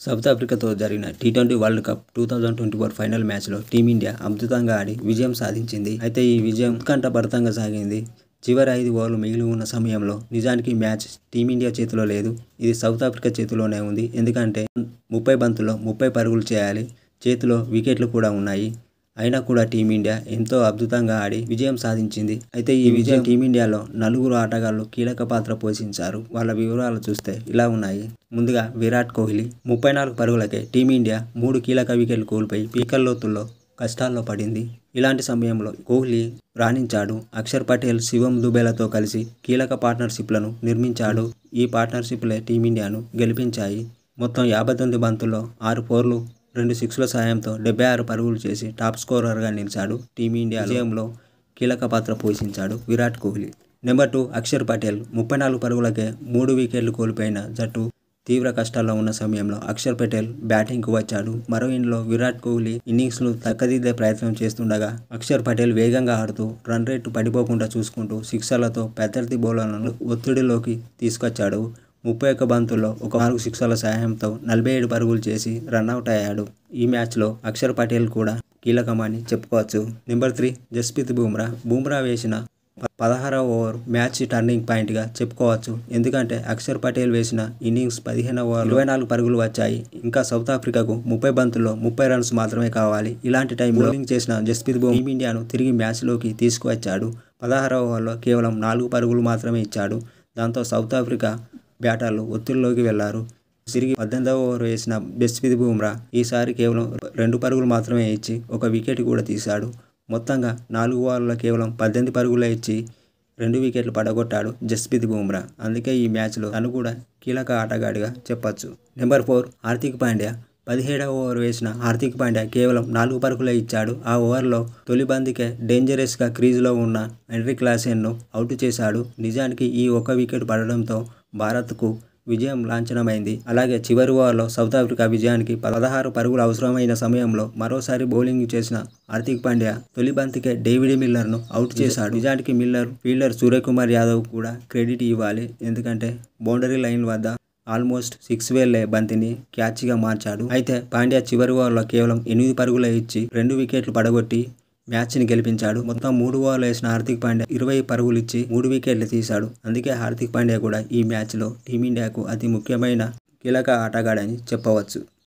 South ఆఫ్రికాతో జరిగిన T20 world cup 2024 final మ్యాచ్లో team India అద్భుతంగా ఆడి విజయం సాధించింది. అయితే ఈ విజయం ఉత్కంఠభరితంగా సాగింది. చివరి 5 ఓవర్లు మిగిలి ఉన్న సమయంలో నిజానికి మ్యాచ్ టీమిండియా చేతిలో లేదు. ఇది సౌత్ ఆఫ్రికా చేతిలోనే ఉంది. ఎందుకంటే 30 బంతుల్లో 30 పరుగులు చేయాలి. చేతిలో వికెట్లు కూడా ఉన్నాయి. అయినా కూడా టీమిండియా ఎంతో అద్భుతంగా ఆడి విజయం సాధించింది. అయితే ఈ విజయం టీమిండియాలో 4 ఆటగాళ్లు కీలక పాత్ర పోషించారు. వాళ్ళ వివరాలు చూస్తే ఇలా ఉన్నాయి. ముందుగా విరాట్ కోహ్లీ 34 పరుగులకే టీమిండియా 3 కీలక వికెట్లు కోల్పోయి పీకల్లోతుల్లో కష్టాల్లో పడింది. ఇలాంటి సమయంలో కోహ్లీ రాణించాడు. అక్షర్ పటేల్, శివం దుబేలతో కలిసి కీలక పార్ట్నర్షిప్లను నిర్మించాడు. ఈ పార్ట్నర్షిప్లే టీమిండియాను గెలిపించాయి. మొత్తం 59 బంతుల్లో 6 ఫోర్లు 2 సిక్స్ల సాయంతో 76 పరుగులు చేసి టాప్ స్కోరర్గా నిలిచాడు. టీమిండియా విజయంలో కీలక పాత్ర పోషించాడు విరాట్ కోహ్లీ. నెంబర్ 2 అక్షర్ పటేల్ 34 పరుగులకే 3 వికెట్లు కోల్పోయిన జట్టు తీవ్ర కష్టాల్లో ఉన్న సమయంలో అక్షర్ పటేల్ బ్యాటింగ్కు వచ్చాడు. మరో ఎండ్లో విరాట్ కోహ్లీ ఇన్నింగ్స్ను చక్కదిద్దే ప్రయత్నం చేస్తుండగా అక్షర్ పటేల్ వేగంగా ఆడుతూ రన్ రేటు పడిపోకుండా చూసుకుంటూ సిక్సర్లతో ప్రత్యర్థి బౌలర్లను ఒత్తిడిలోకి తీసుకొచ్చాడు. 31 బంతుల్లో ఒక 4 సిక్సర్ల సాయంతో 47 పరుగులు చేసి రన్అట్ అయ్యాడు. ఈ మ్యాచ్లో అక్షర్ పటేల్ కూడా కీలకమని చెప్పుకోవచ్చు. నెంబర్ 3 జస్ప్రీత్ బుమ్రా. బుమ్రా వేసిన 16వ ఓవర్ మ్యాచ్ టర్నింగ్ పాయింట్గా చెప్పుకోవచ్చు. ఎందుకంటే అక్షర్ పటేల్ వేసిన ఇన్నింగ్స్ 15వ ఓవర్లో 24 పరుగులు వచ్చాయి. ఇంకా సౌత్ ఆఫ్రికాకు 30 బంతుల్లో 30 రన్స్ మాత్రమే కావాలి. ఇలాంటి టైంలో బౌలింగ్ చేసిన జస్ప్రీత్ బుమ్రా టీమిండియాను తిరిగి మ్యాచ్లోకి తీసుకువచ్చాడు. 16వ ఓవర్లో కేవలం 4 పరుగులు మాత్రమే ఇచ్చాడు. దాంతో సౌత్ ఆఫ్రికా బ్యాటర్లు ఒత్తిడిలోకి వెళ్లారు. తిరిగి 18వ ఓవర్ వేసిన జస్ప్రీత్ బుమ్రా ఈసారి కేవలం 2 పరుగులు మాత్రమే ఇచ్చి ఒక వికెట్ కూడా తీశాడు. మొత్తంగా 4 ఓవర్లలో కేవలం 18 పరుగులే ఇచ్చి 2 వికెట్లు పడగొట్టాడు జస్ప్రీత్ బుమ్రా. అందుకే ఈ మ్యాచ్లో తను కూడా కీలక ఆటగాడిగా చెప్పొచ్చు. నెంబర్ 4 హార్దిక్ పాండ్యా. 17వ ఓవర్ వేసిన హార్దిక్ పాండ్యా కేవలం 4 పరుగులే ఇచ్చాడు. ఆ ఓవర్లో తొలి బంతికే డేంజరస్గా క్రీజులో ఉన్న హెన్రిక్ క్లాసెన్ను అవుట్ చేశాడు. నిజానికి ఈ ఒక్క వికెట్ పడడంతో భారత్కు విజయం లాంఛనమైంది. అలాగే చివరి ఓవర్లో సౌత్ ఆఫ్రికా విజయానికి 16 పరుగులు అవసరమైన సమయంలో మరోసారి బౌలింగ్ చేసిన హార్దిక్ పాండ్యా తొలి బంతికే డేవిడ్ మిల్లర్ను అవుట్ చేశాడు. నిజానికి మిల్లర్ ఫీల్డర్ సూర్యకుమార్ యాదవ్ కూడా క్రెడిట్ ఇవ్వాలి. ఎందుకంటే బౌండరీ లైన్ వద్ద ఆల్మోస్ట్ 6 వెళ్లే బంతిని క్యాచ్గా మార్చాడు. అయితే పాండ్యా చివరి ఓవర్లో కేవలం 8 పరుగులే ఇచ్చి 2 వికెట్లు పడగొట్టి మ్యాచ్ని గెలిపించాడు. మొత్తం 3 ఓవర్లు వేసిన హార్దిక్ పాండ్యా 20 పరుగులు ఇచ్చి 3 వికెట్లు తీశాడు. అందుకే హార్దిక్ పాండ్యా కూడా ఈ మ్యాచ్లో టీమిండియాకు అతి ముఖ్యమైన కీలక ఆటగాడని చెప్పవచ్చు.